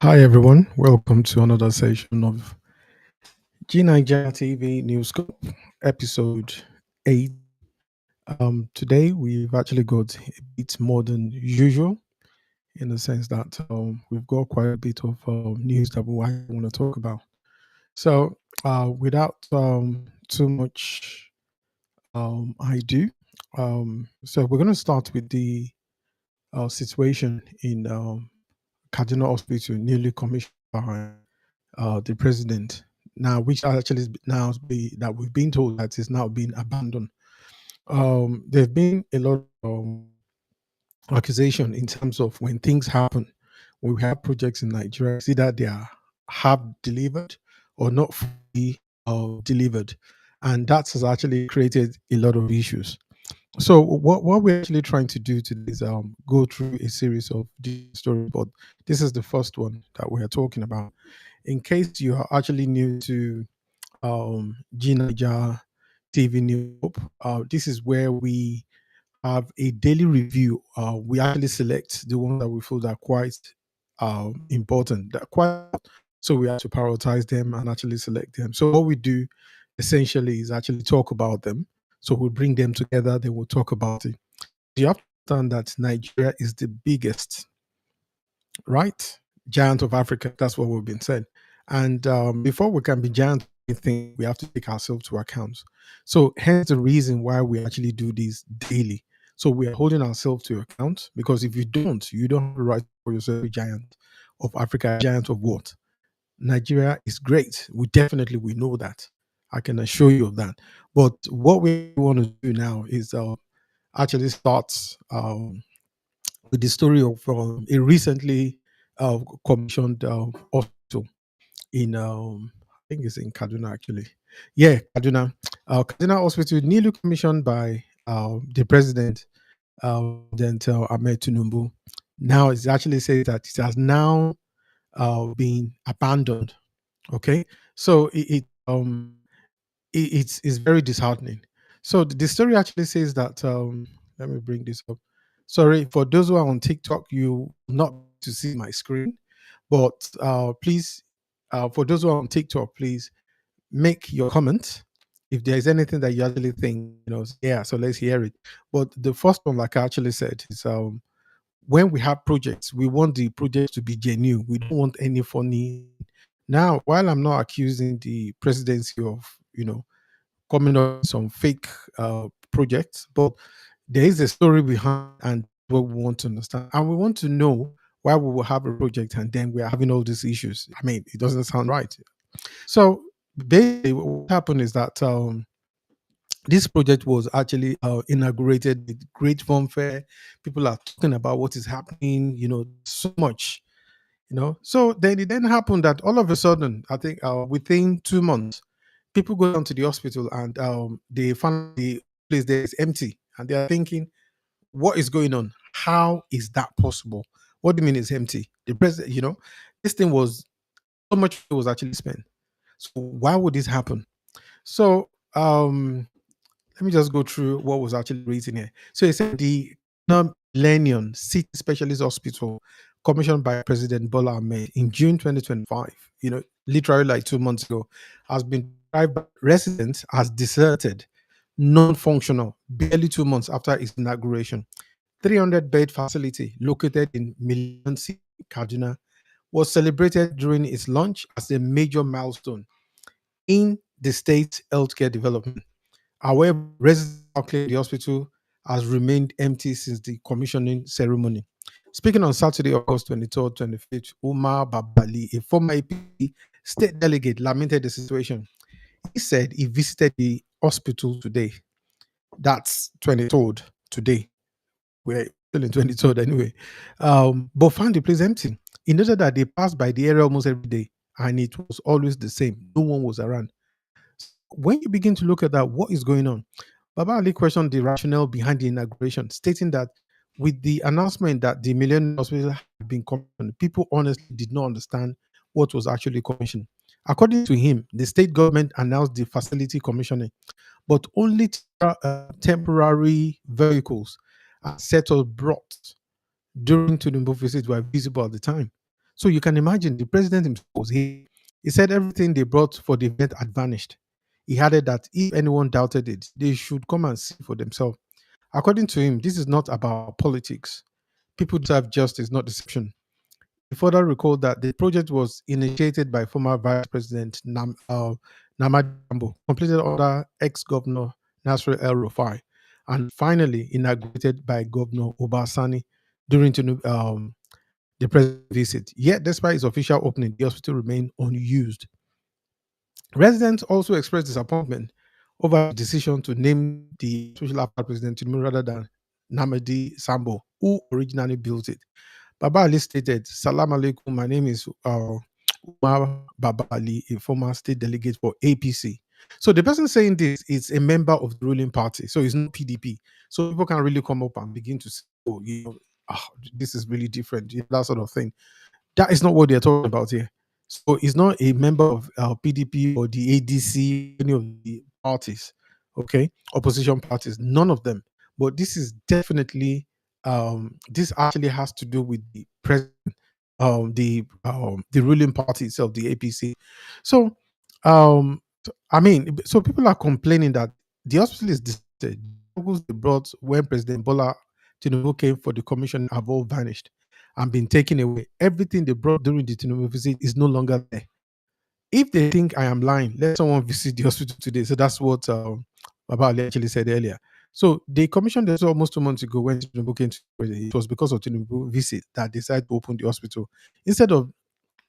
Hi everyone, welcome to another session of G Niger TV News Scope, episode 8. Today we've actually got a bit more than usual in the sense that we've got quite a bit of news that we want to talk about. So, without too much ado, so we're going to start with the situation in Cardinal Hospital, newly commissioned by the president now, which actually is now be that we've been told that is now being abandoned. There've been a lot of accusation in terms of when things happen, when we have projects in Nigeria, see that they are half delivered or not fully delivered, and that has actually created a lot of issues. So what we're actually trying to do today is go through a series of different stories, but this is the first one that we are talking about. In case you are actually new to G Niger TV News, this is where we have a daily review. We actually select the ones that we feel that are quite important, that are quite so we have to prioritize them and actually select them. So what we do essentially is actually talk about them. So we bring them together, then we'll talk about it. You have to understand that Nigeria is the biggest, right? Giant of Africa. That's what we've been said. And before we can be giant of anything, we have to take ourselves to account. So hence the reason why we actually do this daily. So we are holding ourselves to account because if you don't have the right for yourself a giant of Africa, a giant of what? Nigeria is great. We know that. I can assure you of that. But what we want to do now is actually start with the story of a recently commissioned hospital in I think it's in Kaduna actually. Yeah, Kaduna. Kaduna Hospital newly commissioned by the president, President Ahmed Tinubu. Now it actually says that it has now been abandoned. Okay, so it's very disheartening. So the story actually says that let me bring this up. Sorry for those who are on TikTok, you not to see my screen, but please, for those who are on TikTok, please make your comment if there is anything that you actually think yeah. So let's hear it. But the first one, like I actually said, is when we have projects, we want the project to be genuine. We don't want any funny. Now, while I'm not accusing the presidency of, coming up with some fake projects, but there is a story behind and what we want to understand. And we want to know why we will have a project and then we're having all these issues. I mean, it doesn't sound right. So basically, what happened is that this project was actually inaugurated with great fanfare. People are talking about what is happening, so much, So then it then happened that all of a sudden, I think within 2 months, people go down to the hospital and they find the place there is empty. And they are thinking, what is going on? How is that possible? What do you mean it's empty? The president, this thing was so much was actually spent. So why would this happen? So let me just go through what was actually written here. So it said the Millennium City Specialist Hospital, commissioned by President Bola Ahmed in June 2025, literally like 2 months ago, has been described by residents as deserted, non-functional, barely 2 months after its inauguration. 300-bed facility located in Millennium City, Kaduna, was celebrated during its launch as a major milestone in the state's healthcare development. However, residents now claim the hospital has remained empty since the commissioning ceremony. Speaking on Saturday, August 23rd, 25th, Umar Babali, a former APC state delegate, lamented the situation. He said he visited the hospital today. That's 23rd, today. We're still in 23rd anyway. But found the place empty. He noted that they passed by the area almost every day and it was always the same. No one was around. When you begin to look at that, what is going on? Baba Ali questioned the rationale behind the inauguration, stating that with the announcement that the Millennium Hospital had been commissioned, people honestly did not understand what was actually commissioned. According to him, the state government announced the facility commissioning, but only temporary vehicles and set up brought during Tinubu visit were visible at the time. So you can imagine the president himself was here. He said everything they brought for the event had vanished. He added that if anyone doubted it, they should come and see for themselves. According to him, this is not about politics. People deserve justice, not deception. He further recalled that the project was initiated by former Vice President Namadi Sambo, completed under ex-governor Nasser El-Rufai, and finally inaugurated by Governor Obasani during the president's visit. Yet, despite its official opening, the hospital remained unused. Residents also expressed disappointment over the decision to name the social after President Tinubu rather than Namadi Sambo, who originally built it. Baba Ali stated, Salam alaikum, my name is Umar Baba Ali, a former state delegate for APC. So the person saying this is a member of the ruling party, so it's not PDP. So people can really come up and begin to say, oh, this is really different, that sort of thing. That is not what they're talking about here. So he's not a member of PDP or the ADC, any of the parties, okay, opposition parties, none of them. But this is definitely this actually has to do with the president, the ruling party itself, the APC. So I mean, so people are complaining that the hospital is disrupted. The struggles they brought when President Bola Tinubu came for the commission have all vanished and been taken away. Everything they brought during the Tinubu visit is no longer there. If they think I am lying, let someone visit the hospital today. So that's what Baba Ali actually said earlier. So they commissioned this almost 2 months ago when Tinubu came to it was because of Tinubu visit that they decided to open the hospital. Instead of,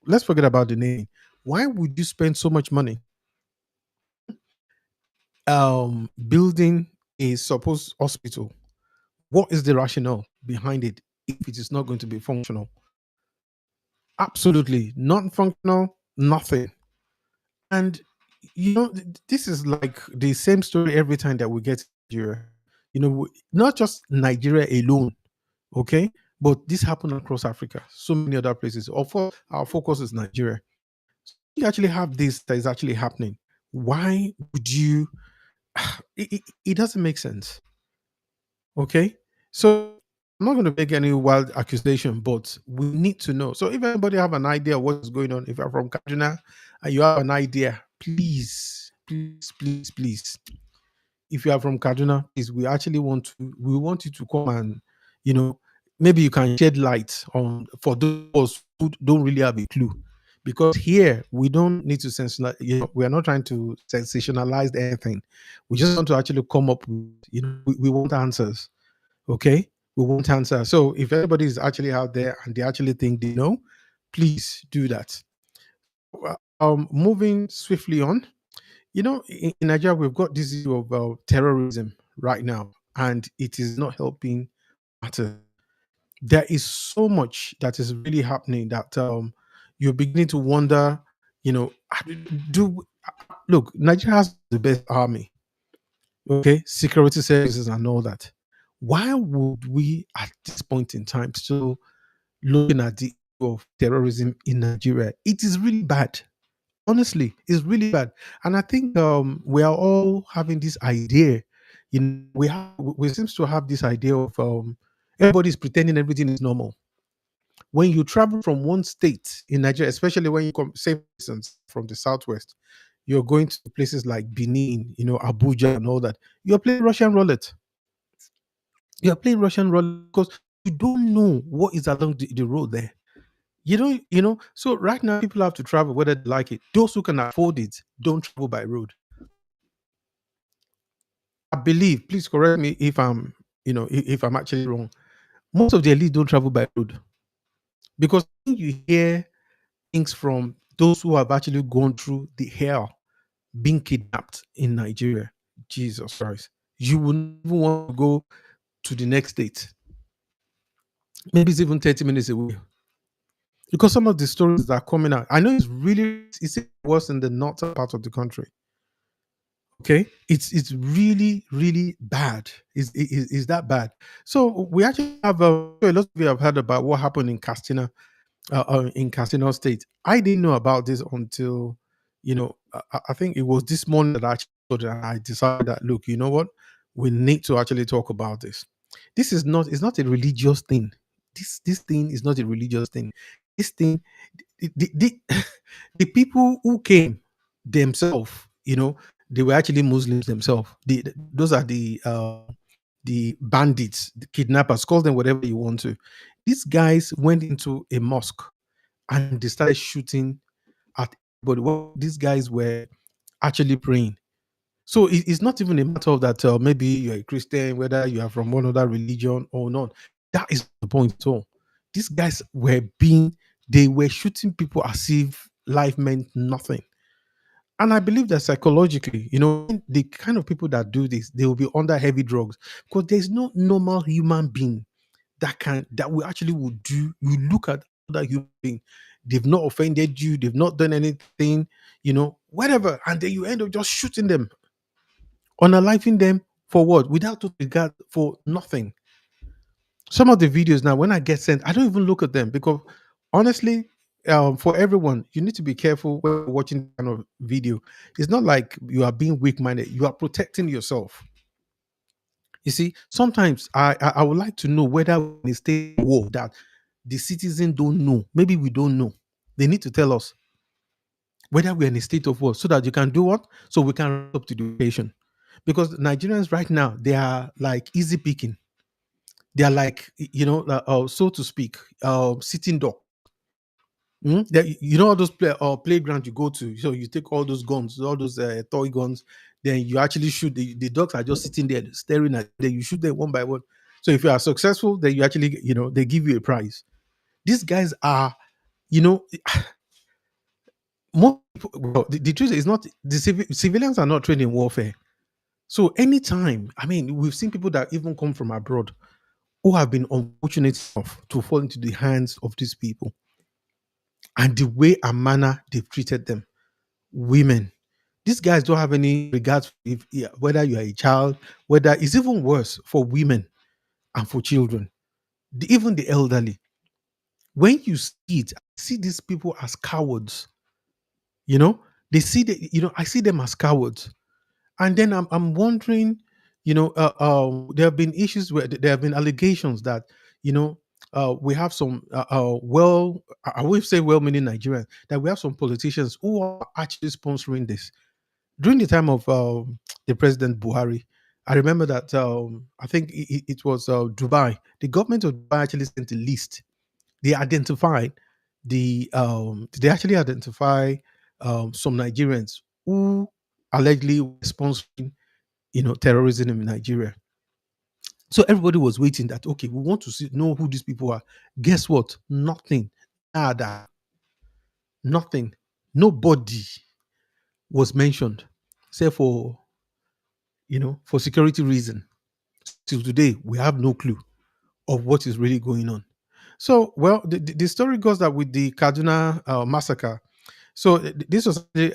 let's forget about the name. Why would you spend so much money building a supposed hospital? What is the rationale behind it if it is not going to be functional? Absolutely non-functional, nothing. And this is like the same story every time that we get to Nigeria. Not just Nigeria alone, okay? But this happened across Africa, so many other places. Our focus is Nigeria. So you actually have this that is actually happening. Why would you? It doesn't make sense. Okay, so I'm not going to make any wild accusation, but we need to know. So if anybody have an idea of what's going on, if you're from Kaduna and you have an idea, please, please, please, please. If you are from Kaduna, please, we want you to come and you know maybe you can shed light on for those who don't really have a clue. Because here we don't need to sensationalize, we are not trying to sensationalize anything. We just want to actually come up with, we want answers. Okay, we won't answer. So if anybody is actually out there and they actually think they know, please do that. Moving swiftly on, in Nigeria we've got this issue of terrorism right now, and it is not helping matter. There is so much that is really happening that you're beginning to wonder. Do look, Nigeria has the best army, okay, security services and all that. Why would we at this point in time still looking at the issue of terrorism in Nigeria? It is really bad. Honestly, it's really bad. And I think we are all having this idea. We seems to have this idea of everybody's pretending everything is normal. When you travel from one state in Nigeria, especially when you come, say, for instance, from the southwest, you're going to places like Benin, Abuja, and all that. You're playing Russian roulette. You're playing Russian roulette because you don't know what is along the road there. So right now people have to travel whether they like it. Those who can afford it don't travel by road. I believe, please correct me if if I'm actually wrong. Most of the elite don't travel by road because when you hear things from those who have actually gone through the hell being kidnapped in Nigeria. Jesus Christ. You wouldn't even want to go to the next state. Maybe it's even 30 minutes away. Because some of the stories that are coming out, I know it's worse in the northern part of the country. Okay, it's really really bad. Is that bad? So we actually have a lot of you have heard about what happened in Casino State. I didn't know about this until I think it was this morning that I actually thought that I decided that look, you know what, we need to actually talk about this. This is not it's not a religious thing. This thing is not a religious thing. this thing, the the people who came themselves, they were actually Muslims themselves. Those are the bandits, the kidnappers, call them whatever you want to. These guys went into a mosque and they started shooting at everybody. Well, these guys were actually praying. So it's not even a matter of that maybe you're a Christian, whether you are from one other religion or not. That is the point at all. These guys they were shooting people as if life meant nothing. And I believe that psychologically, the kind of people that do this, they will be under heavy drugs because there's no normal human being that will actually would do. You look at other human being, they've not offended you, they've not done anything, whatever, and then you end up just shooting them, unaliving them for what? Without regard for nothing. Some of the videos now, when I get sent, I don't even look at them because honestly, for everyone, you need to be careful when you're watching this kind of video. It's not like you are being weak-minded; you are protecting yourself. You see, sometimes I would like to know whether we're in a state of war that the citizen don't know. Maybe we don't know. They need to tell us whether we're in a state of war so that you can do what? So we can rise up to the occasion. Because Nigerians right now, they are like easy picking. They are like, so to speak, sitting duck. All those playgrounds you go to, so you take all those guns, all those toy guns, then you actually shoot. The dogs are just sitting there staring at. Then you shoot them one by one. So if you are successful, then you actually, they give you a prize. These guys are, you know, more people, well, the truth is not the civilians are not trained in warfare. So anytime, I mean, we've seen people that even come from abroad who have been unfortunate enough to fall into the hands of these people, and the way and manner they've treated them. Women, these guys don't have any regard for if, yeah, whether you are a child, whether it's even worse for women and for children, even the elderly. When you see it, I see these people as cowards. You know, they see the, I see them as cowards. And then I'm wondering, there have been issues where there have been allegations that, we have some, I will say well-meaning Nigerians, that we have some politicians who are actually sponsoring this. During the time of the President Buhari, I remember that I think it was Dubai. The government of Dubai actually sent a list. They identified they actually identify some Nigerians who allegedly were sponsoring, terrorism in Nigeria. So everybody was waiting that okay, we want to know who these people are. Guess what? Nothing. Nada. Nothing. Nobody was mentioned, except for security reason. Till today, we have no clue of what is really going on. So, well, the story goes that with the Kaduna massacre, so this was actually,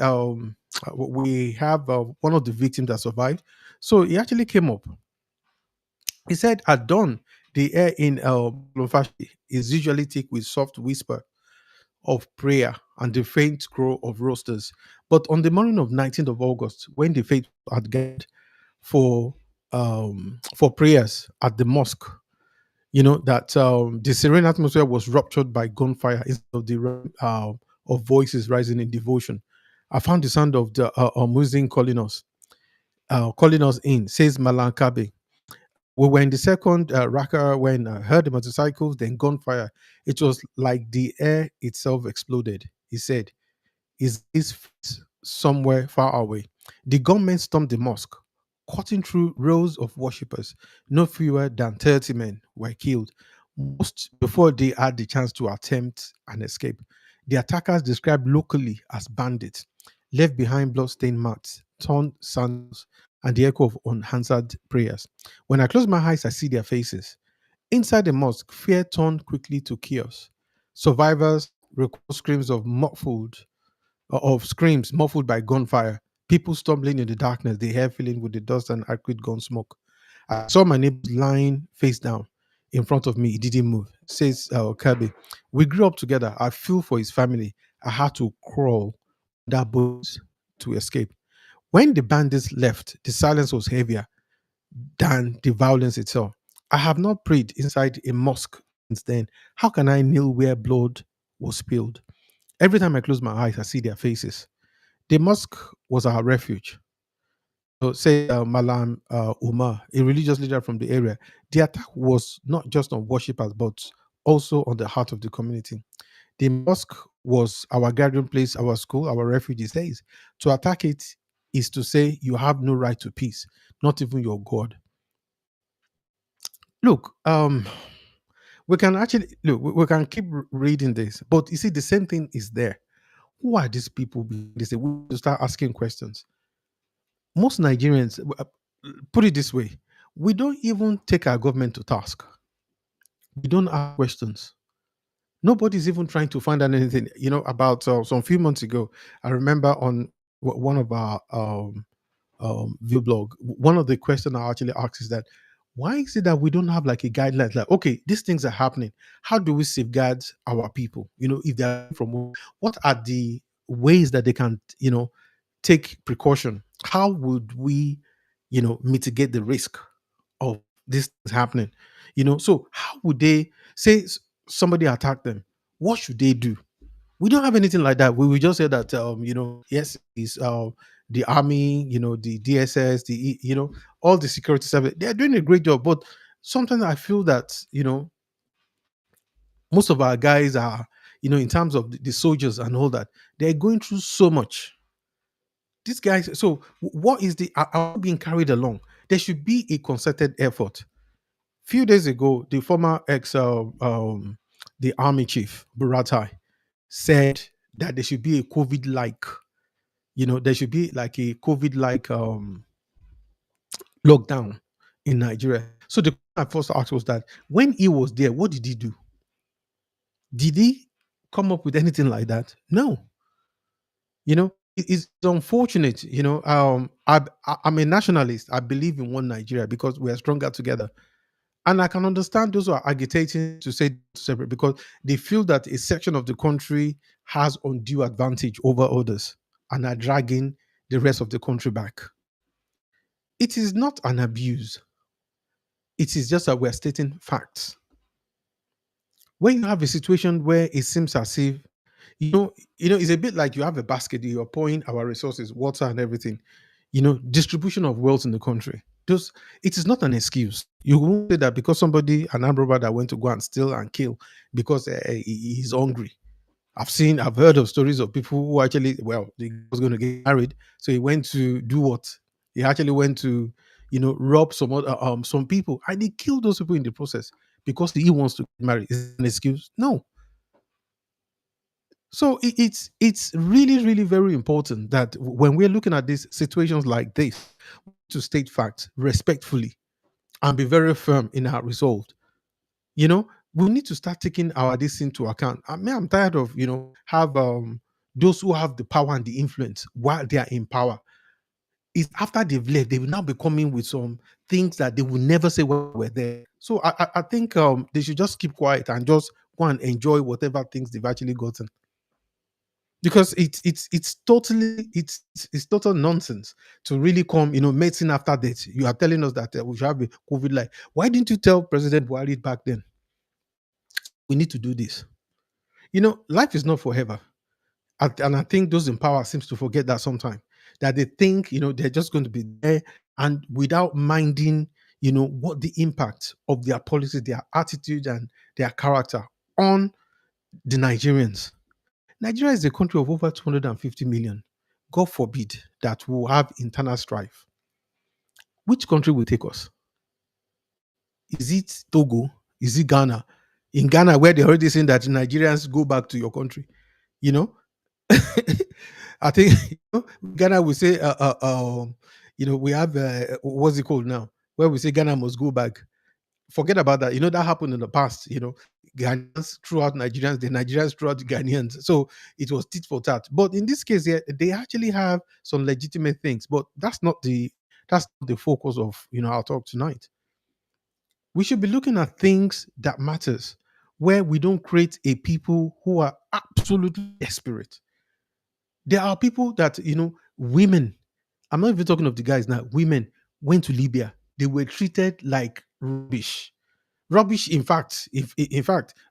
we have one of the victims that survived. So he actually came up. He said, at dawn, the air in Lumfashi is usually thick with soft whisper of prayer and the faint crow of roosters. But on the morning of 19th of August, when the faithful had gathered for prayers at the mosque, that the serene atmosphere was ruptured by gunfire instead of of voices rising in devotion. I found the sound of the muezzin calling us in, says Malankabe. We were in the second raka when I heard the motorcycles, then gunfire. It was like the air itself exploded. He said, is this somewhere far away? The gunmen stormed the mosque, cutting through rows of worshippers. No fewer than 30 men were killed, most before they had the chance to attempt an escape. The attackers, described locally as bandits, left behind bloodstained mats, torn sandals, and the echo of unanswered prayers. When I close my eyes, I see their faces. Inside the mosque, fear turned quickly to chaos. Survivors recall screams of screams muffled by gunfire, people stumbling in the darkness, the air filling with the dust and acrid gun smoke. I saw my neighbor lying face down in front of me. He didn't move, says Kirby. We grew up together. I feel for his family. I had to crawl that boat to escape. When the bandits left, the silence was heavier than the violence itself. I have not prayed inside a mosque since then. How can I kneel where blood was spilled. Every time I close my eyes, I see their faces. The mosque was our refuge. So, say Malam Umar, a religious leader from the area, the attack was not just on worshippers, but also on the heart of the community. The mosque was our gathering place, our school, our refuge these days. To attack it is to say you have no right to peace, not even your God. Look, we can actually look. We can keep reading this, but you see, the same thing is there. Who are these people? They say we have to start asking questions. Most Nigerians, put it this way, we don't even take our government to task. We don't ask questions. Nobody's even trying to find out anything. About some few months ago, I remember on one of our view blog, one of the questions I actually asked is that why is it that we don't have like a guideline? Like, okay, these things are happening. How do we safeguard our people? If they're from home, what are the ways that they can, take precaution? How would we, mitigate the risk of this things happening? So how would they say somebody attack them? What should they do? We don't have anything like that. We will just say that yes, it's the army, the DSS, all the security service, they're doing a great job. But sometimes I feel that most of our guys are, in terms of the soldiers and all that, they're going through so much. These guys, so what is are we being carried along? There should be a concerted effort. Few days ago, the former the army chief, Buratai, said that there should be a COVID like, there should be like a COVID like lockdown in Nigeria. So the question I first asked was that when he was there, what did he do? Did he come up with anything like that? No. It's unfortunate. I'm a nationalist. I believe in one Nigeria because we are stronger together. And I can understand those who are agitating to say separate because they feel that a section of the country has undue advantage over others and are dragging the rest of the country back. It is not an abuse. It is just that we're stating facts. When you have a situation where it seems as if, it's a bit like you have a basket, you're pouring our resources, water and everything, distribution of wealth in the country. Just it is not an excuse. You won't say that because somebody, an armed robber that went to go and steal and kill because he's hungry. I've heard of stories of people who actually, well, he was going to get married, so he went to do what? He actually went to, rob some people, and he killed those people in the process because he wants to get married. Is it an excuse? No. So it's really really very important that when we're looking at these situations like this, to state facts respectfully and be very firm in our resolve. You know, we need to start taking our this into account. I'm tired of have those who have the power and the influence while they are in power. It's after they've left, they will now be coming with some things that they will never say when we're there. So I think they should just keep quiet and just go and enjoy whatever things they've actually gotten. Because it's totally it's total nonsense to really come medicine after death. You are telling us that we should have a COVID like. Why didn't you tell President Buhari back then? We need to do this. Life is not forever. And I think those in power seems to forget that sometimes. That they think, they're just going to be there and without minding, what the impact of their policy, their attitude, and their character on the Nigerians. Nigeria is a country of over 250 million. God forbid that we'll have internal strife. Which country will take us? Is it Togo? Is it Ghana? In Ghana, where they're already saying that Nigerians go back to your country, you know? I think Ghana will say, we have what's it called now? Where we say Ghana must go back. Forget about that. That happened in the past. Ghanaians throughout Nigerians, the Nigerians throughout the Ghanaians. So it was tit for tat. But in this case, yeah, they actually have some legitimate things. But that's not the focus of our talk tonight. We should be looking at things that matters, where we don't create a people who are absolutely desperate. There are people that, women, I'm not even talking of the guys now, women went to Libya. They were treated like rubbish. Rubbish, in fact,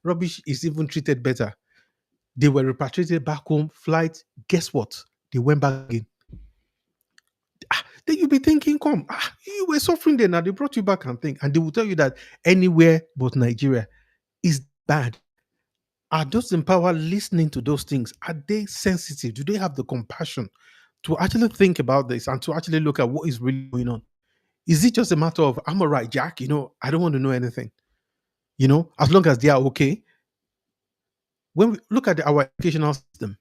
rubbish is even treated better. They were repatriated back home, flight. Guess what? They went back again. Then you'll be thinking, come, you were suffering there. Now they brought you back and think, and they will tell you that anywhere but Nigeria is bad. Are those in power listening to those things? Are they sensitive? Do they have the compassion to actually think about this and to actually look at what is really going on? Is it just a matter of, I'm all right, Jack? I don't want to know anything. As long as they are okay. When we look at our educational system,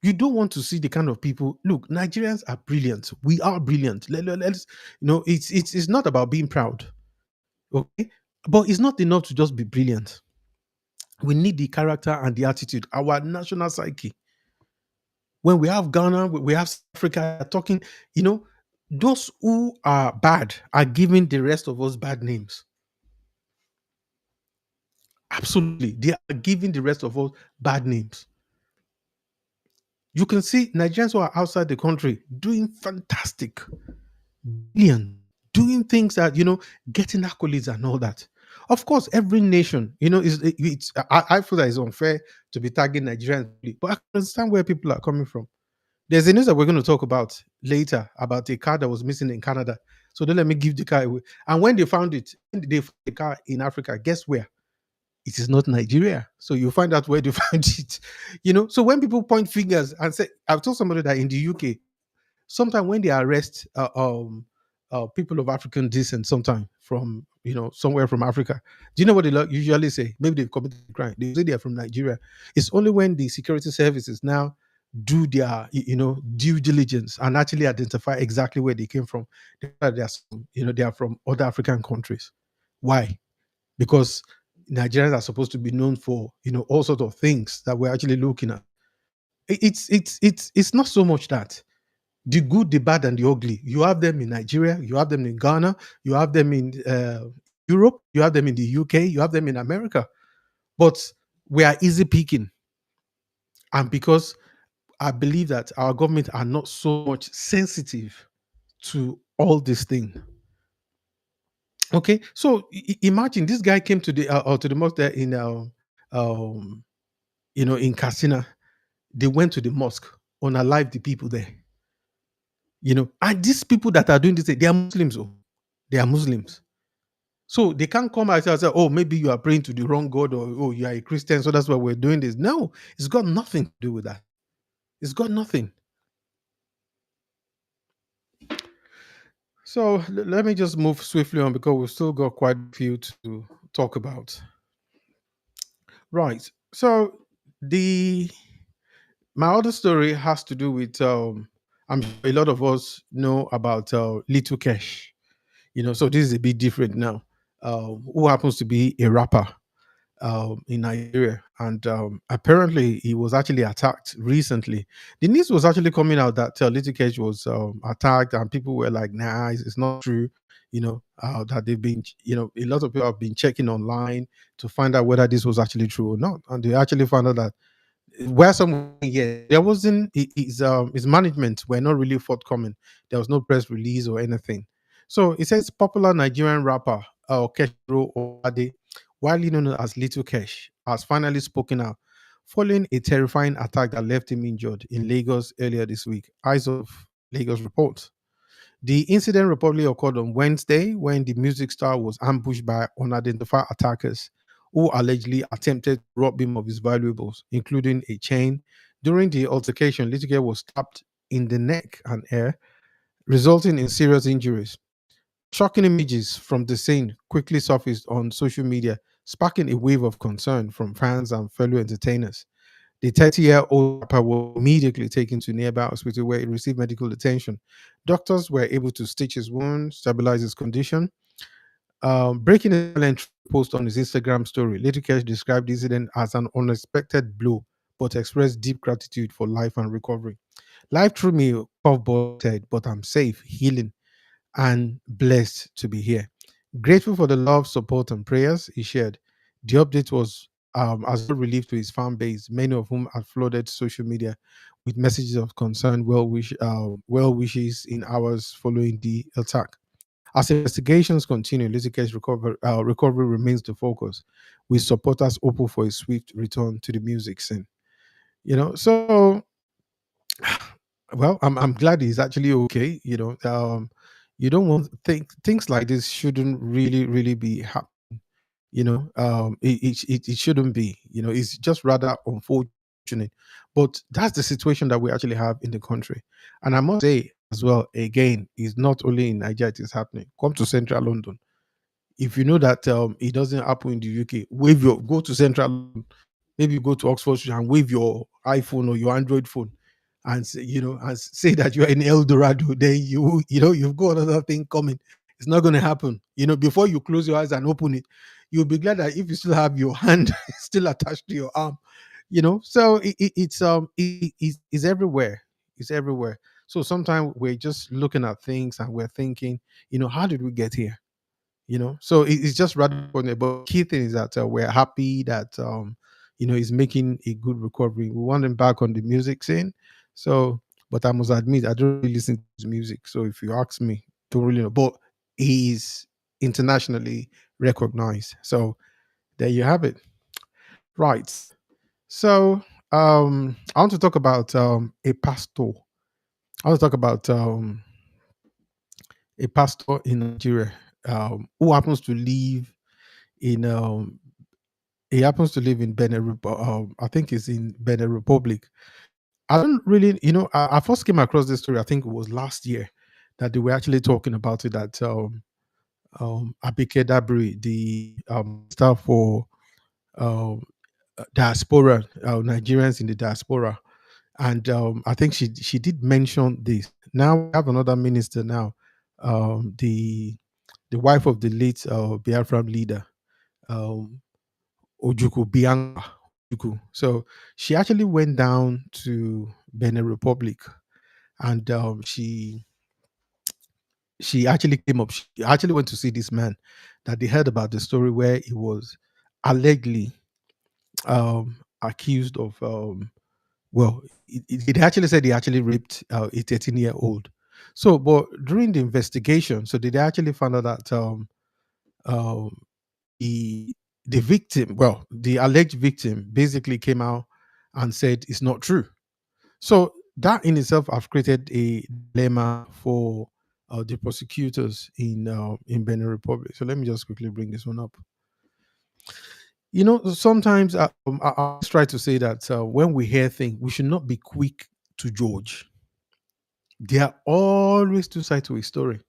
you don't want to see the kind of people. Look, Nigerians are brilliant. We are brilliant. Let's, it's not about being proud, okay? But it's not enough to just be brilliant. We need the character and the attitude, our national psyche. When we have Ghana, we have South Africa talking, those who are bad are giving the rest of us bad names. Absolutely. They are giving the rest of us bad names. You can see Nigerians who are outside the country doing fantastic, brilliant, doing things that, getting accolades and all that. Of course, every nation, I feel that it's unfair to be tagging Nigerians, but I can understand where people are coming from. There's a news that we're going to talk about later about a car that was missing in Canada. So don't let me give the car away. And when they found it, they found the car in Africa. Guess where? It is not Nigeria. So you find out where they found it. So when people point fingers and say, I've told somebody that in the UK, sometimes when they arrest people of African descent, sometime from somewhere from Africa, do you know what they usually say? Maybe they've committed a crime. They say they are from Nigeria. It's only when the security services now do their due diligence and actually identify exactly where they came from. They are from other African countries. Why? Because Nigerians are supposed to be known for all sorts of things that we're actually looking at. It's not so much that the good, the bad, and the ugly. You have them in Nigeria, you have them in Ghana, you have them in Europe, you have them in the UK, you have them in America. But we are easy picking. And because I believe that our government are not so much sensitive to all these things. Okay, so imagine this guy came to the mosque there in in Katsina. They went to the mosque, unalived the people there. And these people that are doing this, they are Muslims. Oh, they are Muslims. So they can't come out and say, oh, maybe you are praying to the wrong God, or oh, you are a Christian, so that's why we're doing this. No, it's got nothing to do with that. It's got nothing. So let me just move swiftly on because we've still got quite a few to talk about. Right. So my other story has to do with I'm sure a lot of us know about Little Cash. So this is a bit different now. Who happens to be a rapper in Nigeria, and apparently he was actually attacked recently. The news was actually coming out that Little Cage was attacked, and people were like, "Nah, it's not true." That they've been, a lot of people have been checking online to find out whether this was actually true or not, and they actually found out that where some there wasn't his management were not really forthcoming. There was no press release or anything. So it says popular Nigerian rapper Keshiro Ode, widely known as Little Kesh, has finally spoken out following a terrifying attack that left him injured in Lagos earlier this week. Eyes of Lagos reports. The incident reportedly occurred on Wednesday when the music star was ambushed by unidentified attackers who allegedly attempted to rob him of his valuables, including a chain. During the altercation, Litige was stabbed in the neck and ear, resulting in serious injuries. Shocking images from the scene quickly surfaced on social media, sparking a wave of concern from fans and fellow entertainers. The 30-year-old rapper was immediately taken to a nearby hospital where he received medical attention. Doctors were able to stitch his wound, stabilize his condition. Breaking a silent post on his Instagram story, Little Cash described the incident as an unexpected blow, but expressed deep gratitude for life and recovery. Life threw me a curveball, said, but I'm safe, healing, and blessed to be here. Grateful for the love, support, and prayers he shared. The update was as a relief to his fan base, many of whom had flooded social media with messages of concern, well wishes in hours following the attack. As investigations continue, Lizike's recovery remains the focus, with supporters hopeful for a swift return to the music scene. So well, I'm glad he's actually okay. You don't want think things like this shouldn't really be happening. It shouldn't be. It's just rather unfortunate. But that's the situation that we actually have in the country. And I must say as well, again, it's not only in Nigeria it is happening. Come to central London. If you know that it doesn't happen in the UK, go to central London, maybe go to Oxford Street and wave your iPhone or your Android phone and say that you're in El Dorado, then you've got another thing coming. It's not going to happen. Before you close your eyes and open it, you'll be glad that if you still have your hand still attached to your arm. So it's everywhere. It's everywhere. So sometimes we're just looking at things and we're thinking, how did we get here? So it's just rather funny. But key thing is that we're happy that he's making a good recovery. We want him back on the music scene. So, but I must admit I don't really listen to his music. So if you ask me, don't really know. But he's internationally recognized. So there you have it. Right. So I want to talk about a pastor. I want to talk about a pastor in Nigeria who happens to live in he happens to live in I think it's in Benin Republic. I don't really, I first came across this story. I think it was last year that they were actually talking about it. That Abike Dabri, the minister for um, diaspora, Nigerians in the diaspora, and I think she did mention this. Now we have another minister now, the wife of the late Biafran leader. Um, Ojuku Bianca Ojuku. So she actually went down to Benin Republic, and she actually came up. She actually went to see this man that they heard about the story where he was allegedly accused of it actually said he actually raped a 13-year-old. So, but during the investigation, so they actually found out that um, the the alleged victim basically came out and said it's not true. So that in itself have created a dilemma for the prosecutors in Benin Republic. So let me just quickly bring this one up. Sometimes I always try to say that when we hear things, we should not be quick to judge. There are always two sides to a story.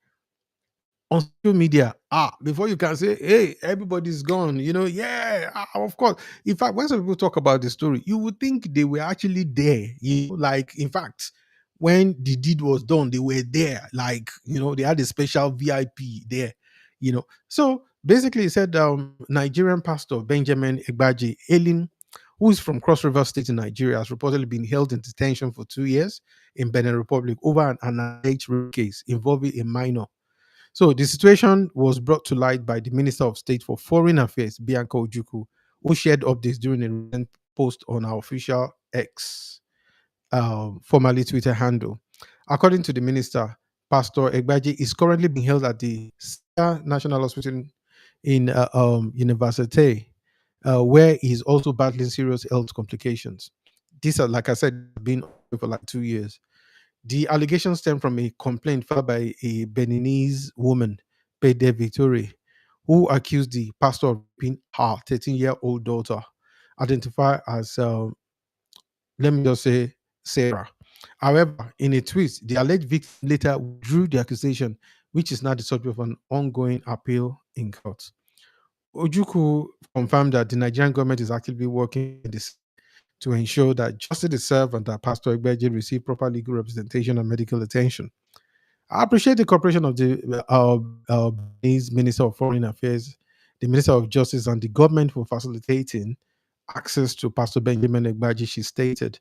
On social media, before you can say, hey, everybody's gone, yeah, of course. In fact, when some people talk about the story, you would think they were actually there, like, in fact, when the deed was done, they were there, like, they had a special VIP there, So basically, he said Nigerian pastor Benjamin Egbaji Elin, who is from Cross River State in Nigeria, has reportedly been held in detention for 2 years in Benin Republic over an alleged rape case involving a minor. So the situation was brought to light by the Minister of State for Foreign Affairs, Bianca Ojukwu, who shared updates during a recent post on our official X, formerly Twitter handle. According to the minister, Pastor Egbaji is currently being held at the Sierra National Hospital in University, where he is also battling serious health complications. These are, like I said, been for like 2 years. The allegations stem from a complaint filed by a Beninese woman, Pede Victoria, who accused the pastor of being her 13-year-old daughter, identified as, let me just say, Sarah. However, in a tweet, the alleged victim later withdrew the accusation, which is now the subject of an ongoing appeal in court. Ojuku confirmed that the Nigerian government is actively working in this to ensure that justice is served and that Pastor Egbeji receive proper legal representation and medical attention. I appreciate the cooperation of the Minister of Foreign Affairs, the Minister of Justice, and the government for facilitating access to Pastor Benjamin Egbaji. She stated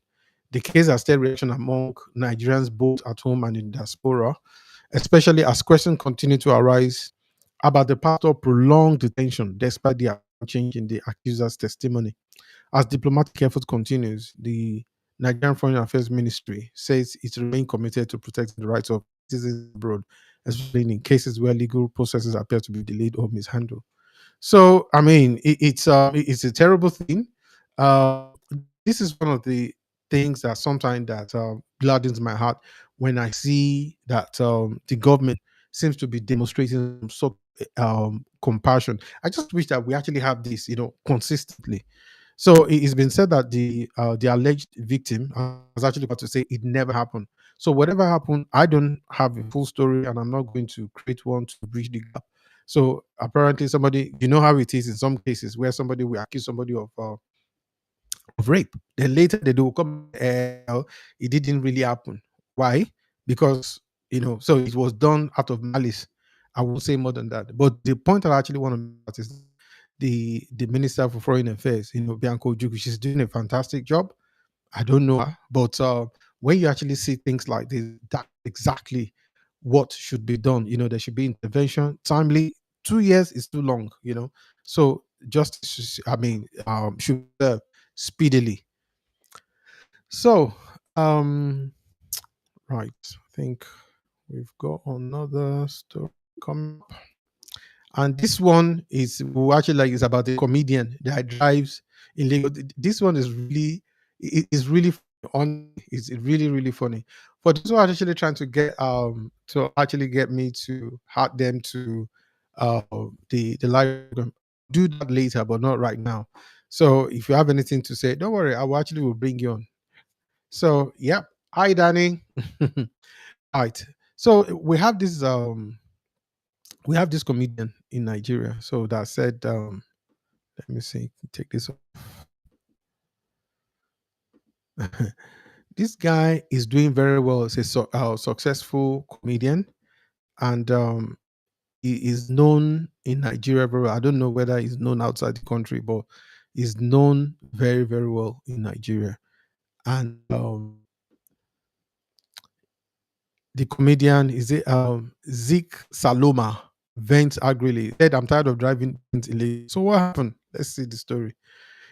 the case has stirred reaction among Nigerians both at home and in diaspora, especially as questions continue to arise about the pastor's prolonged detention despite the change in the accuser's testimony. As diplomatic effort continues, the Nigerian Foreign Affairs Ministry says it remains committed to protecting the rights of citizens abroad, especially in cases where legal processes appear to be delayed or mishandled. So, I mean, it's a terrible thing. Uh, this is one of the things that sometimes that gladdens my heart when I see that the government seems to be demonstrating some sort of compassion. I just wish that we actually have this, consistently. So it's been said that the alleged victim has actually got to say it never happened. So whatever happened, I don't have a full story, and I'm not going to create one to bridge the gap. So apparently, somebody, how it is in some cases where somebody will accuse somebody of rape. Then later they will come, it didn't really happen. Why? Because so it was done out of malice. I won't say more than that. But the point I actually want to make out is the Minister for Foreign Affairs, Bianco Juku, she's doing a fantastic job. I don't know her, but when you actually see things like this, that's exactly what should be done. There should be intervention timely. 2 years is too long. So justice, I mean, should speedily. So, right, I think we've got another story coming up. And this one is we actually like is about a comedian that drives in Lagos. This one is really is really on. It's really really funny. For those who are actually trying to actually get me to add them to uh the live program, do that later, but not right now. So if you have anything to say, don't worry, I will actually will bring you on. So yeah, hi Danny. All right. So we have this comedian in Nigeria. So that said, let me see, take this off. This guy is doing very well as a successful comedian, and he is known in Nigeria very well. I don't know whether he's known outside the country, but he's known very, very well in Nigeria. And the comedian is it Zik Saloma Vent Agrili said, "I'm tired of driving in Lagos." So what happened? Let's see the story.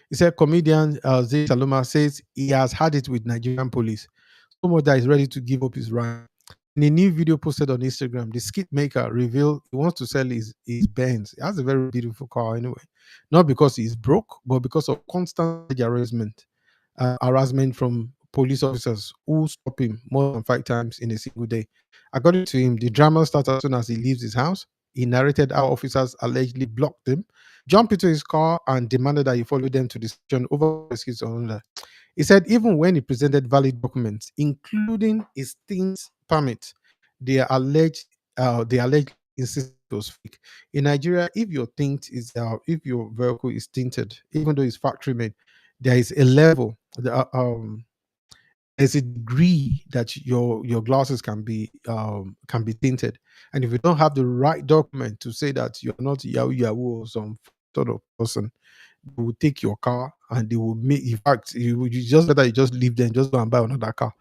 He said comedian Zik Saloma says he has had it with Nigerian police. So much that he's ready to give up his right. In a new video posted on Instagram, the skit maker revealed he wants to sell his Benz. He has a very beautiful car anyway. Not because he's broke, but because of constant harassment from police officers who stop him more than 5 times in a single day. According to him, the drama starts as soon as he leaves his house. He narrated how officers allegedly blocked him, jumped into his car, and demanded that he follow them to the station over excuses or another. He said even when he presented valid documents, including his stint permit, they alleged insisted it was fake. In Nigeria, if your vehicle is tinted, even though it's factory made, there is a level, there's a degree that your glasses can be tinted, and if you don't have the right document to say that you're not Yahoo Yahoo or some sort of person, they will take your car and they will make. In fact, you just better you just leave them, just go and buy another car.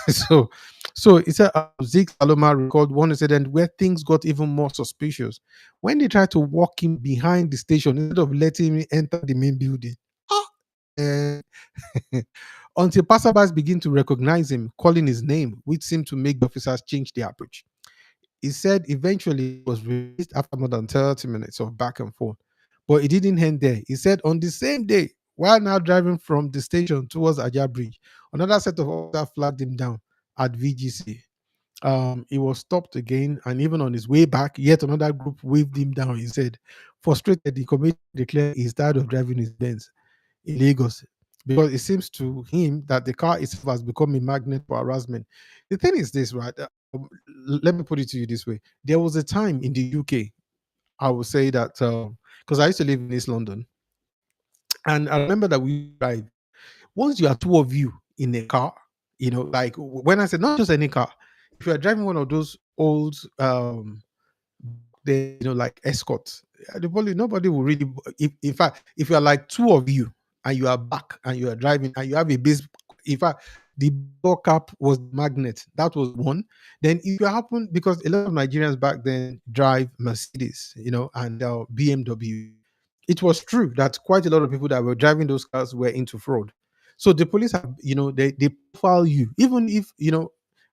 so, so it's a Zeke Saloma recalled one incident where things got even more suspicious when they tried to walk him behind the station instead of letting him enter the main building. Ah, eh. Until passersby begin to recognize him, calling his name, which seemed to make the officers change their approach. He said eventually he was released after more than 30 minutes of back and forth. But it didn't end there. He said on the same day, while now driving from the station towards Aja Bridge, another set of officers flagged him down at VGC. He was stopped again, and even on his way back, yet another group waved him down. He said, frustrated, the committee declared he's tired of driving his Benz in Lagos because it seems to him that the car itself has become a magnet for harassment. The thing is this, right? Let me put it to you this way. There was a time in the UK, I would say that, because I used to live in East London, and I remember that we drive. Once you are two of you in a car, like when I said not just any car, if you are driving one of those old like escorts. The police, nobody will really. If in fact, if you are like two of you and you are back and you are driving and you have a base, in fact, the door cap was magnet. That was one. Then if you happen, because a lot of Nigerians back then drive Mercedes, and BMW. It was true that quite a lot of people that were driving those cars were into fraud. So the police have, they profile you, even if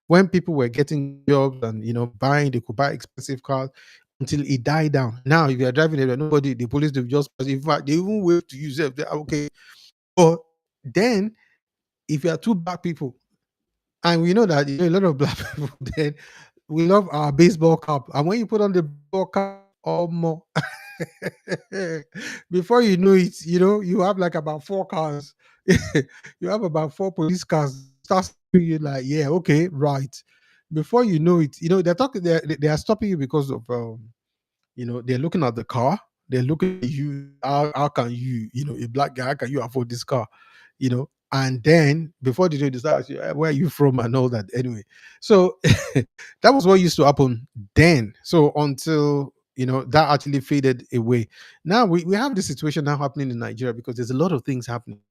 when people were getting jobs and buying, they could buy expensive cars until it died down. Now, if you are driving there, nobody, the police, they just, in fact, they even wave to you. Say, okay. But then if you are two black people, and we know that a lot of black people, then we love our baseball cap. And when you put on the baseball cap, or more, before you know it, you have like about four cars. You have about four police cars. Start stopping you like, yeah, okay, right. Before you know it, they're talking. They are stopping you because of they're looking at the car. They're looking at you. How can you, a black guy, how can you afford this car? And then before they do it, they start asking you, where are you from and all that. Anyway, so that was what used to happen then. So until that actually faded away. Now we have this situation now happening in Nigeria because there's a lot of things happening.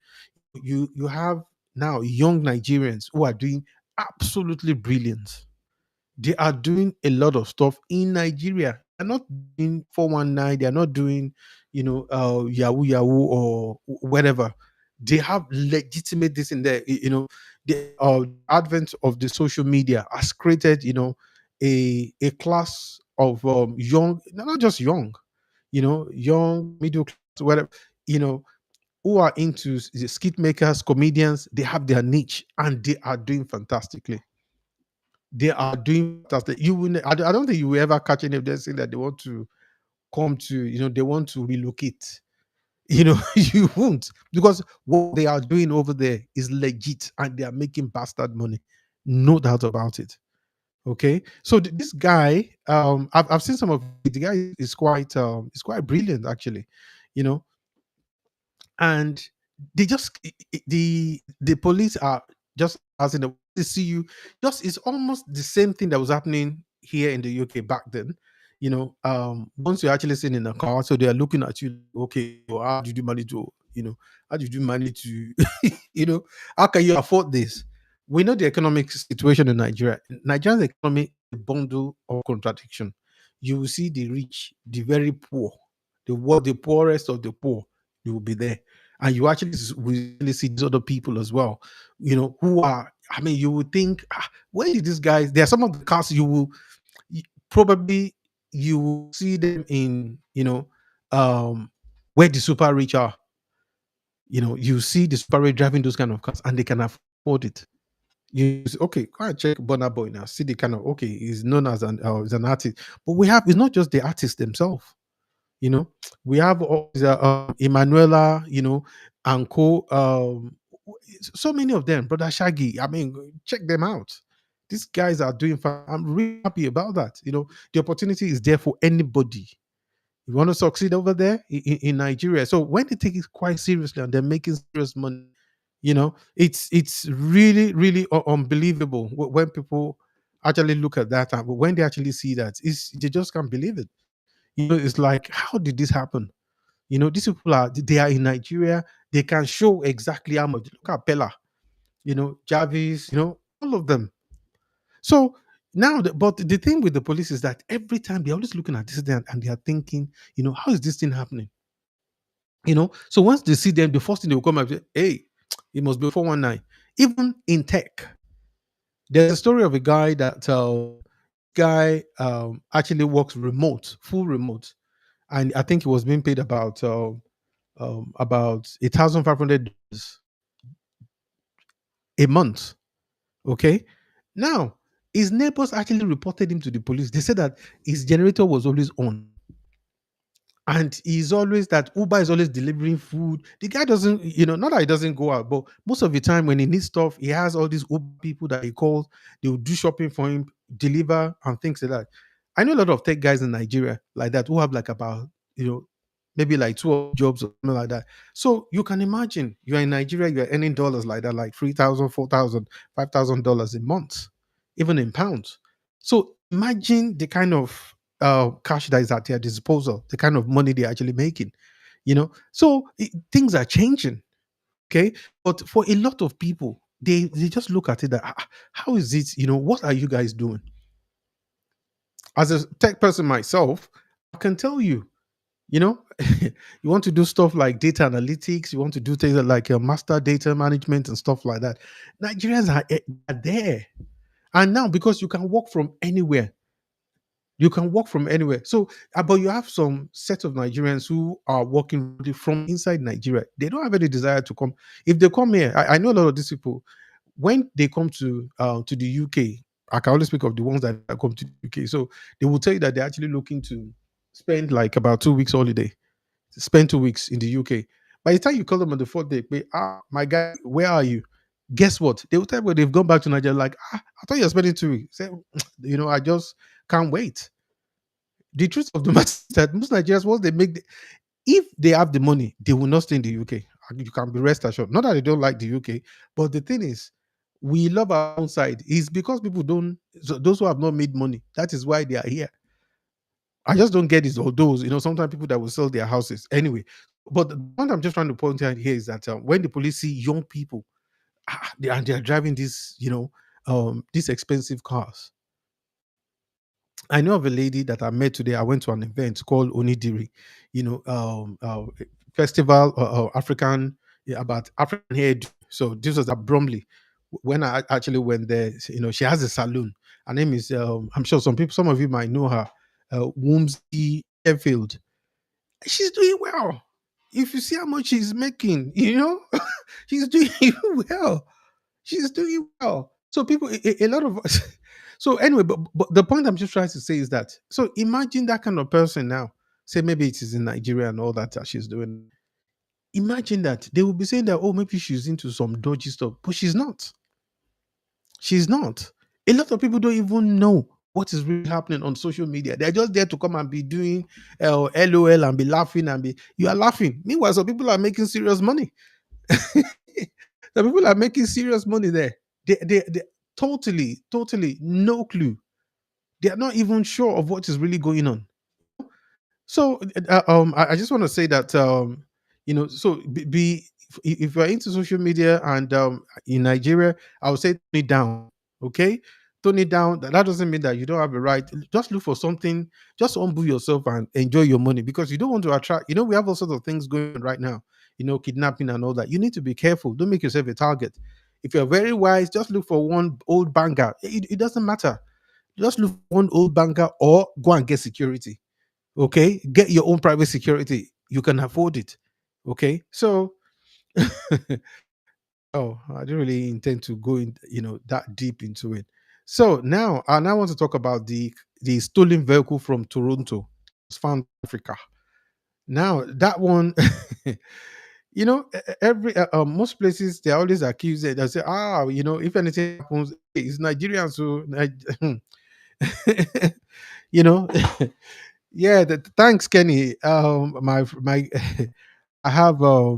You have now young Nigerians who are doing absolutely brilliant. They are doing a lot of stuff in Nigeria. They're not doing 419, they're not doing, Yahoo Yahoo or whatever. They have legitimate this in there. The advent of the social media has created, a class of young, not just young, young, middle class, whatever, you know, who are into the skit makers, comedians. They have their niche and they are doing fantastically. They are doing fantastic. You will. I don't think you will ever catch any of them saying that they want to come to. They want to relocate. You won't, because what they are doing over there is legit, and they are making bastard money. No doubt about it. Okay, so this guy, I've seen some of the guy is quite brilliant actually. You know, and they just the police are just asking them to see you. Just it's almost the same thing that was happening here in the UK back then. Once you're actually sitting in a car, so they are looking at you. Okay, well, how did you manage to, how did you manage to, you know, how can you afford this? We know the economic situation in Nigeria. Nigeria's economy is a bundle of contradiction. You will see the rich, the very poor, the poorest of the poor. You will be there, and you actually will really see these other people as well. Who are. I mean, you would think, where did these guys? There are some of the cars you- probably you will see them in, um, where the super rich are. You see the super rich driving those kind of cars, and they can afford it. You say, okay, go and check Burna Boy now. See the kind of, okay, he's known as an artist, but it's not just the artists themselves. You know, we have all the Emanuela, and co. So many of them, brother Shaggy. I mean, check them out. These guys are doing fine. I'm really happy about that. The opportunity is there for anybody. You want to succeed over there in Nigeria. So when they take it quite seriously and they're making serious money, it's really, really unbelievable when people actually look at that. But when they actually see that, they just can't believe it. It's like, how did this happen? These people they are in Nigeria. They can show exactly how much. Look at Pella, Jarvis, all of them. So now, but the thing with the police is that every time they're always looking at this thing and they are thinking, how is this thing happening? So once they see them, the first thing they will come and say, hey, it must be 419. Even in tech, there's a story of a guy that actually works remote, full remote, and I think he was being paid about $1,500 a month. Okay, now his neighbors actually reported him to the police. They said that his generator was always on. And he's always that Uber is always delivering food. The guy doesn't, not that he doesn't go out, but most of the time when he needs stuff, he has all these Uber people that he calls. They will do shopping for him, deliver, and things like that. I know a lot of tech guys in Nigeria like that who have like about, maybe like 2 jobs or something like that. So you can imagine you're in Nigeria, you're earning dollars like that, like 3,000, 4,000, $5,000 a month, even in pounds. So imagine the kind of cash that is at their disposal, the kind of money they're actually making. So things are changing. Okay, but for a lot of people, they just look at it that, how is it? What are you guys doing? As a tech person myself, I can tell you. You want to do stuff like data analytics, you want to do things like master data management and stuff like that. Nigerians are there, and now because you can work from anywhere. You can work from anywhere. So, but you have some set of Nigerians who are working really from inside Nigeria. They don't have any desire to come. If they come here, I know a lot of these people. When they come to the UK, I can only speak of the ones that come to the UK. So they will tell you that they're actually looking to spend like about 2 weeks holiday, spend 2 weeks in the UK. By the time you call them on the fourth day, my guy, where are you? Guess what? They will tell you they've gone back to Nigeria. Like, I thought you were spending 2 weeks. Say, I just can't wait. The truth of the matter is that most Nigerians, once they make, if they have the money, they will not stay in the UK. You can be rest assured. Not that they don't like the UK, but the thing is, we love our own side. It's because people don't, so those who have not made money, that is why they are here. I just don't get this. Or those, sometimes people that will sell their houses anyway. But the point I'm just trying to point out here is that when the police see young people, they're driving these expensive cars. I know of a lady that I met today. I went to an event called Onidiri, festival African, yeah, about African hair. So this was at Bromley. When I actually went there, she has a salon. Her name is, I'm sure some of you might know her, Woomsy Airfield. She's doing well. If you see how much she's making, she's doing well. She's doing well. So people, a lot of us. So anyway, but the point I'm just trying to say is that, so imagine that kind of person now. Say maybe it is in Nigeria and all that she's doing. Imagine that they will be saying that, oh, maybe she's into some dodgy stuff, but she's not. She's not. A lot of people don't even know what is really happening on social media. They're just there to come and be doing LOL and be laughing and be. You are laughing. Meanwhile, some people are making serious money. The people are making serious money there. They totally no clue. They are not even sure of what is really going on. So I just want to say that so if you're into social media and in Nigeria, I would say tone it down. Okay, tone it down. That doesn't mean that you don't have a right. Just look for something. Just humble yourself and enjoy your money because you don't want to attract. We have all sorts of things going on right now. Kidnapping and all that. You need to be careful. Don't make yourself a target. If you're very wise, just look for one old banger. It doesn't matter. Just look for one old banger or go and get security. Okay, get your own private security. You can afford it. Okay, so oh, I didn't really intend to go in, that deep into it. So now I now want to talk about the stolen vehicle from Toronto. It's found in Africa. Now that one, every most places they always accuse it. They say, if anything happens, hey, it's Nigerians who, you know, yeah. Thanks, Kenny. My I have a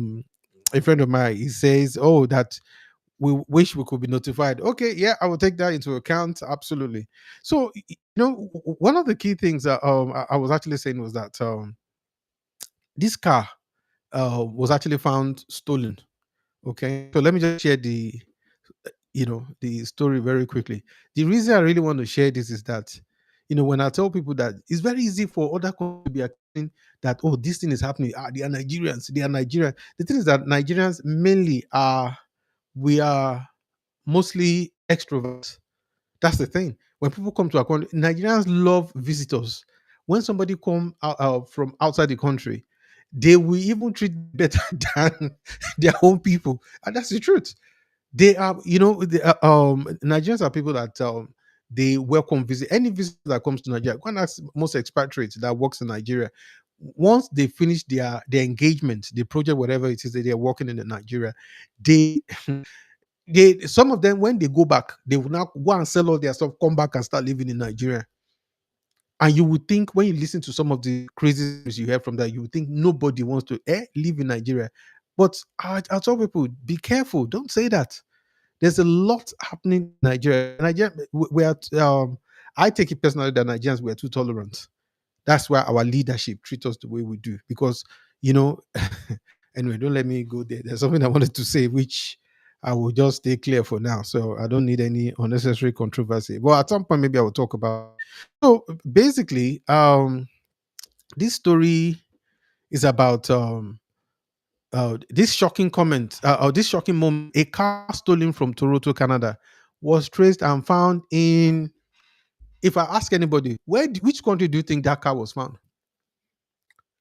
friend of mine. He says, "Oh, that we wish we could be notified." Okay, yeah, I will take that into account. Absolutely. So, one of the key things that I was actually saying was that this car was actually found stolen. Okay, so let me just share the story very quickly. The reason I really want to share this is that when I tell people that it's very easy for other countries to be accusing that, oh, this thing is happening, they are Nigerians, they are Nigerian. The thing is that Nigerians mainly are, we are mostly extroverts. That's the thing. When people come to our country, Nigerians love visitors. When somebody come out, from outside the country, they will even treat better than their own people, and that's the truth. They are, Nigerians are people that they welcome visit any visitor that comes to Nigeria. Go and ask most expatriates that works in Nigeria. Once they finish their engagement, the project, whatever it is that they're working in Nigeria, they they some of them when they go back, they will now go and sell all their stuff, come back and start living in Nigeria. And you would think when you listen to some of the crazy stories you hear from that, you would think nobody wants to live in Nigeria. But I tell people, be careful. Don't say that. There's a lot happening in Nigeria. Nigeria, we are. I take it personally that Nigerians were too tolerant. That's why our leadership treats us the way we do. Because you know, anyway, don't let me go there. There's something I wanted to say, which I will just stay clear for now. So I don't need any unnecessary controversy. But at some point, maybe I will talk about. So basically, this story is about this shocking comment, or this shocking moment. A car stolen from Toronto, Canada, was traced and found in If I ask anybody, which country do you think that car was found?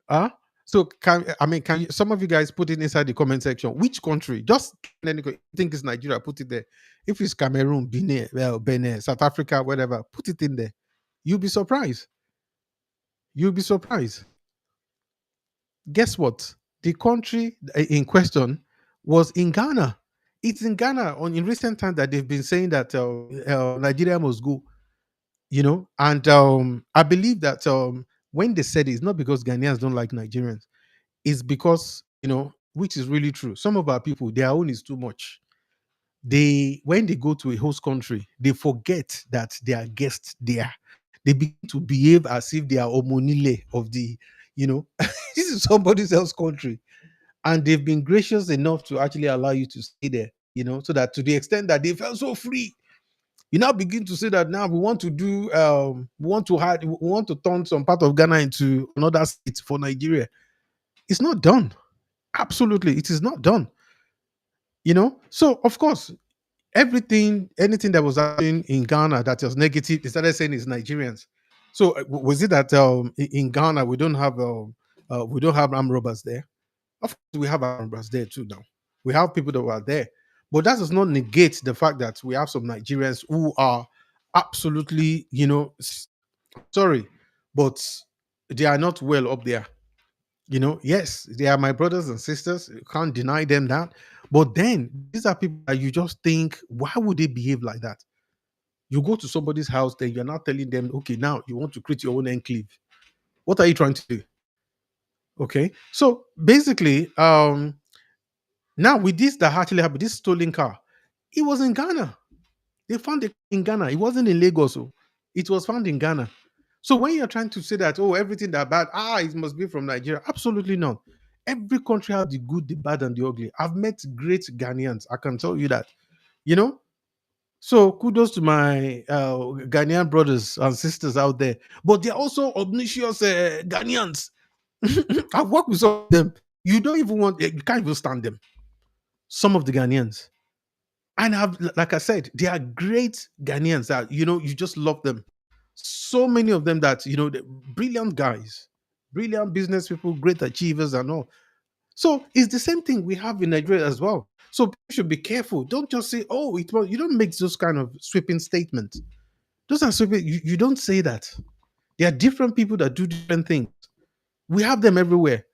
Huh? So can some of you guys put it inside the comment section? Which country? Just think it's Nigeria, put it there. If it's Cameroon, Benin, South Africa, whatever, put it in there. You'll be surprised. You'll be surprised. Guess what? The country in question was in Ghana. It's in Ghana in recent times that they've been saying that Nigeria must go, and I believe that when they said it's not because Ghanaians don't like Nigerians, it's because, which is really true. Some of our people, their own is too much. When they go to a host country, they forget that they are guests there. They begin to behave as if they are omonile of this is somebody else's country, and they've been gracious enough to actually allow you to stay there, so that to the extent that they felt so free, you now begin to say that now we want to do, we want to turn some part of Ghana into another state for Nigeria. It's not done. Absolutely, it is not done. So of course, anything that was happening in Ghana that was negative, they started saying it's Nigerians. So was it that in Ghana we don't have armed robbers there? Of course, we have armed robbers there too now. We have people that were there, but that does not negate the fact that we have some Nigerians who are absolutely, sorry, but they are not well up there. Yes, they are my brothers and sisters. You can't deny them that. But then these are people that you just think, why would they behave like that? You go to somebody's house, then you're not telling them, okay, now you want to create your own enclave. What are you trying to do? Okay. So basically, now with this that actually happened, this stolen car, it was in Ghana. They found it in Ghana. It wasn't in Lagos. Oh. It was found in Ghana. So when you're trying to say that, oh, everything that bad, it must be from Nigeria, absolutely not. Every country has the good, the bad, and the ugly. I've met great Ghanaians. I can tell you that. You know. So kudos to my Ghanaian brothers and sisters out there. But they're also obnoxious Ghanaians. I've worked with some of them. You don't even you can't even stand them. Some of the Ghanaians. And like I said, they are great Ghanaians that, you just love them. So many of them that, they're brilliant guys, brilliant business people, great achievers and all. So it's the same thing we have in Nigeria as well. So people should be careful. Don't just say, oh, you don't make those kind of sweeping statements. Those are sweeping. You don't say that. There are different people that do different things. We have them everywhere.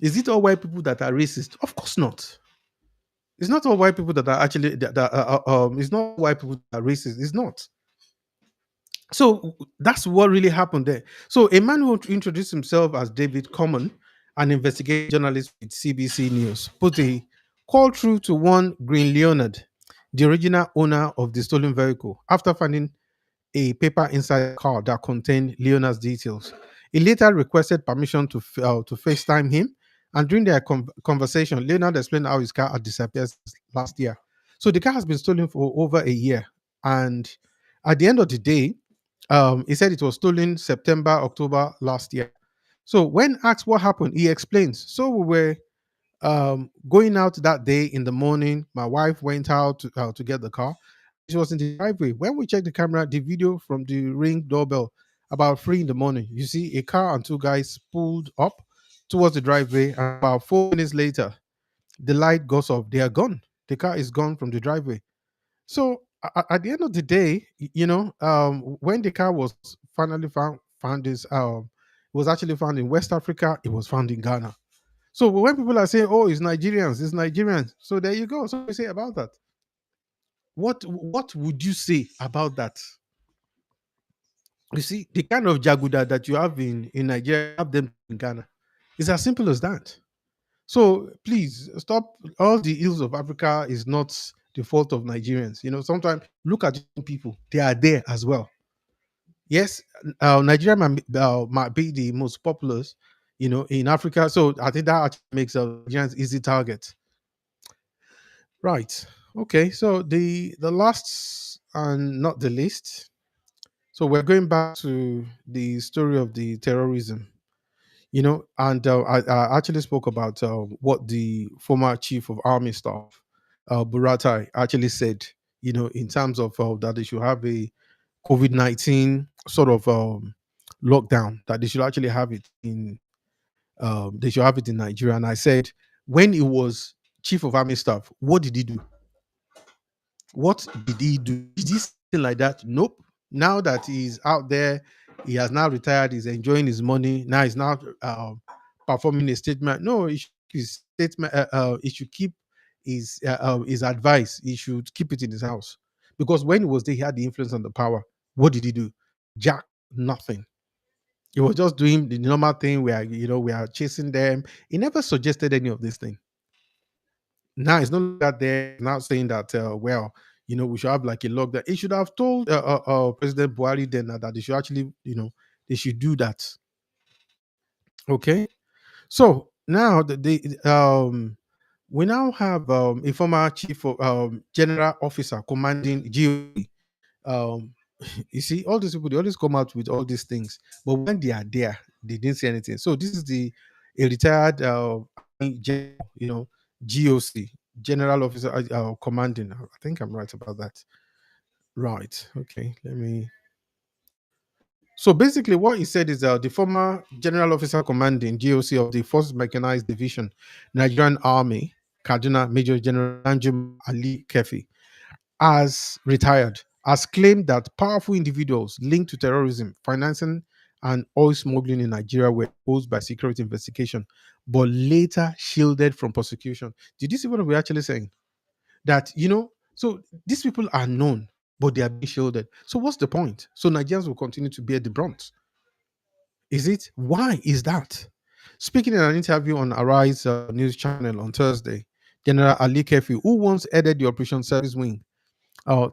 Is it all white people that are racist? Of course not. It's not all white people that are actually it's not white people that are racist. It's not. So that's what really happened there. So a man who introduced himself as David Common, an investigative journalist with CBC News, put a call through to one Green Leonard, the original owner of the stolen vehicle, after finding a paper inside the car that contained Leonard's details. He later requested permission to FaceTime him, and during their conversation, Leonard explained how his car had disappeared last year. So the car has been stolen for over a year, and at the end of the day, he said it was stolen September, October last year. So when asked what happened, he explains. So we were going out that day in the morning. My wife went out to get the car. She was in the driveway. When we checked the camera, the video from the Ring doorbell, about 3 in the morning, you see a car and two guys pulled up towards the driveway. And about 4 minutes later, the light goes off. They are gone. The car is gone from the driveway. So at the end of the day, when the car was finally found this it was actually found in West Africa. It was found in Ghana. So when people are saying, "Oh, it's Nigerians," it's Nigerians. So there you go. So we say about that. What would you say about that? You see, the kind of jaguda that you have in Nigeria, have them in Ghana. It's as simple as that. So please stop. All the ills of Africa is not the fault of Nigerians. Sometimes look at people; they are there as well. Yes, Nigeria might be the most populous, in Africa. So I think that actually makes Nigerians easy target. Right. Okay. So the last and not the least. So we're going back to the story of the terrorism. And I actually spoke about what the former chief of army staff, Buratai, actually said. In terms of that they should have a COVID-19 sort of lockdown, that they should actually have it in Nigeria. And I said, when he was chief of army staff, what did he do? What did he do? Did he say something like that? Nope. Now that he's out there, he has now retired, he's enjoying his money. Now he's now performing a statement. No, he should keep his statement. He should keep his advice. He should keep it in his house, because when he was there, he had the influence and the power. What did he do? Jack, nothing. He was just doing the normal thing where we are chasing them. He never suggested any of this thing. Now it's no longer there. Now saying that we should have like a lockdown. He should have told President Buhari then that they should actually they should do that. Okay, so now we now have a former chief of general officer commanding GOC. Um, you see, all these people, they always come out with all these things, but when they are there, they didn't say anything. So this is a retired general, GOC, general officer commanding. I think I'm right about that. Right. Okay. Let me. So basically, what he said is the former general officer commanding GOC of the Forces Mechanized Division, Nigerian Army, Kaduna, Major General Anjum Ali Kefi, has retired, has claimed that powerful individuals linked to terrorism, financing, and oil smuggling in Nigeria were exposed by security investigation, but later shielded from prosecution. Did you see what we're actually saying? That, so these people are known, but they are being shielded. So what's the point? So Nigerians will continue to bear the brunt. Is it? Why is that? Speaking in an interview on Arise News Channel on Thursday, General Ali Kefi, who once headed the Operation Service Wing,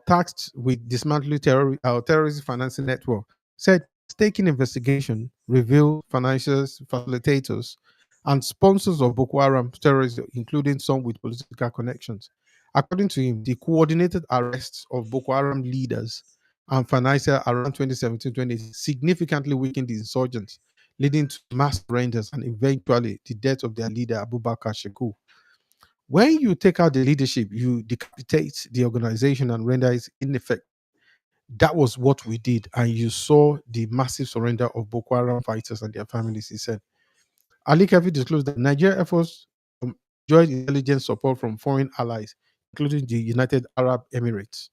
tasked with dismantling terrorist financing network, said staking investigation revealed financiers, facilitators, and sponsors of Boko Haram terrorism, including some with political connections. According to him, the coordinated arrests of Boko Haram leaders and financiers around 2017-2018 significantly weakened the insurgents, leading to mass surrenders and eventually the death of their leader, Abubakar Sheku. When you take out the leadership, you decapitate the organization and render it ineffective. That was what we did. And you saw the massive surrender of Boko Haram fighters and their families, he said. Ali Kafi disclosed that Nigeria efforts enjoyed intelligence support from foreign allies, including the United Arab Emirates.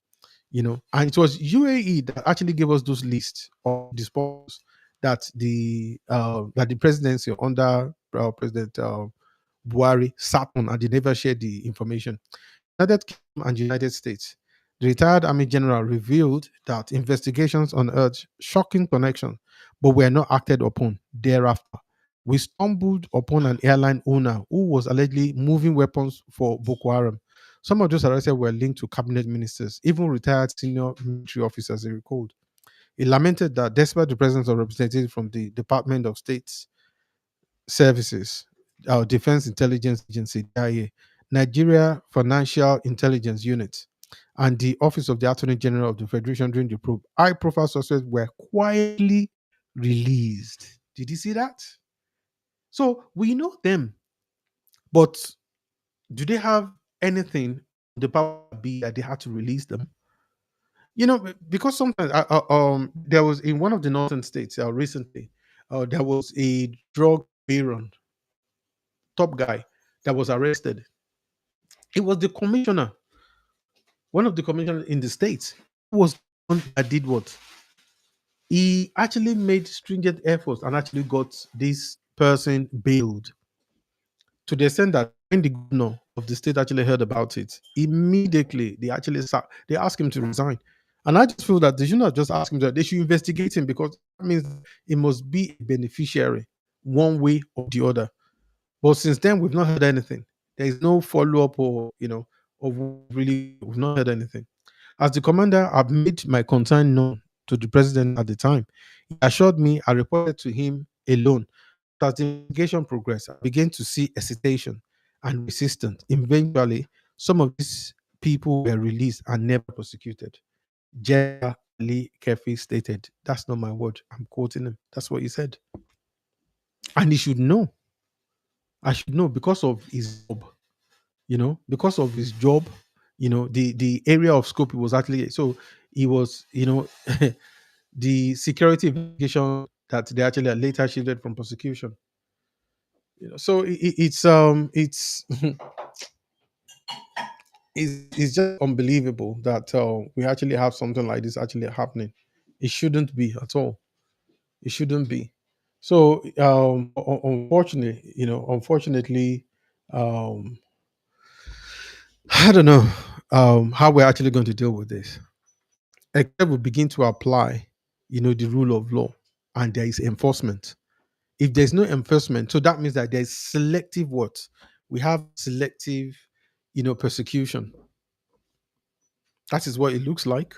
And it was UAE that actually gave us those lists of the spoils that the presidency under President Buhari sat on, and they never shared the information. United Kingdom and United States. The retired Army General revealed that investigations unearthed shocking connections, but were not acted upon thereafter. We stumbled upon an airline owner who was allegedly moving weapons for Boko Haram. Some of those arrested were linked to cabinet ministers, even retired senior military officers, he recalled. He lamented that despite the presence of representatives from the Department of State Services, our Defense Intelligence Agency, DIA, Nigeria Financial Intelligence Unit, and the Office of the Attorney General of the Federation during the probe, high-profile suspects were quietly released. Did you see that? So we know them, but do they have anything the power be that they had to release them? Because sometimes there was in one of the northern states recently, there was a drug baron top guy that was arrested. It was the commissioner, one of the commissioners in the state, who was the one that did what? He actually made stringent efforts and actually got this person bailed, to the extent that when the governor of the state actually heard about it, immediately they asked him to resign. And I just feel that they should not just ask him that, they should investigate him, because that means it must be a beneficiary one way or the other. But since then, we've not heard anything. There is no follow up, or of really, we've not heard anything. As the commander, I've made my concern known to the president at the time. He assured me I reported to him alone. As the investigation progressed, I began to see hesitation and resistance. Eventually, some of these people were released and never prosecuted. General Ali Kefi stated, "That's not my word. I'm quoting him. That's what he said." And he should know. I should know, because of his job. Because of his job, the area of scope it was actually. So it was, the security investigation that they actually later shifted from prosecution. So it's it's just unbelievable that we actually have something like this actually happening. It shouldn't be at all. It shouldn't be. So unfortunately, um, I don't know how we're actually going to deal with this. Except we begin to apply, the rule of law, and there is enforcement. If there's no enforcement, so that means that there's selective what? We have selective, persecution. That is what it looks like.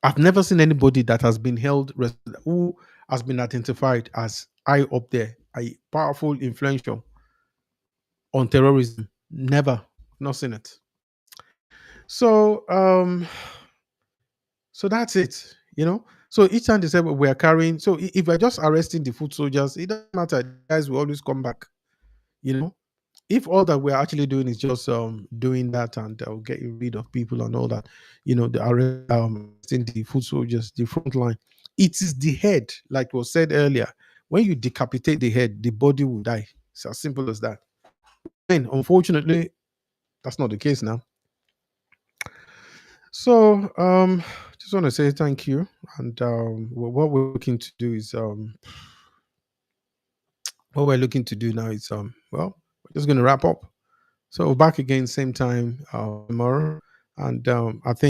I've never seen anybody that has been who has been identified as high up there, a powerful, influential on terrorism. Never, not seen it. So, so that's it. So each time they say we are carrying, so if we're just arresting the foot soldiers, it doesn't matter. The guys will always come back. You know, if all that we're actually doing is just doing that and getting rid of people and all that, the arresting the foot soldiers, the front line, it is the head, like was said earlier. When you decapitate the head, the body will die. It's as simple as that. And unfortunately, that's not the case now. So just want to say thank you. And what we're looking to do is what we're looking to do now is well, we're just gonna wrap up. So back again same time tomorrow. And I think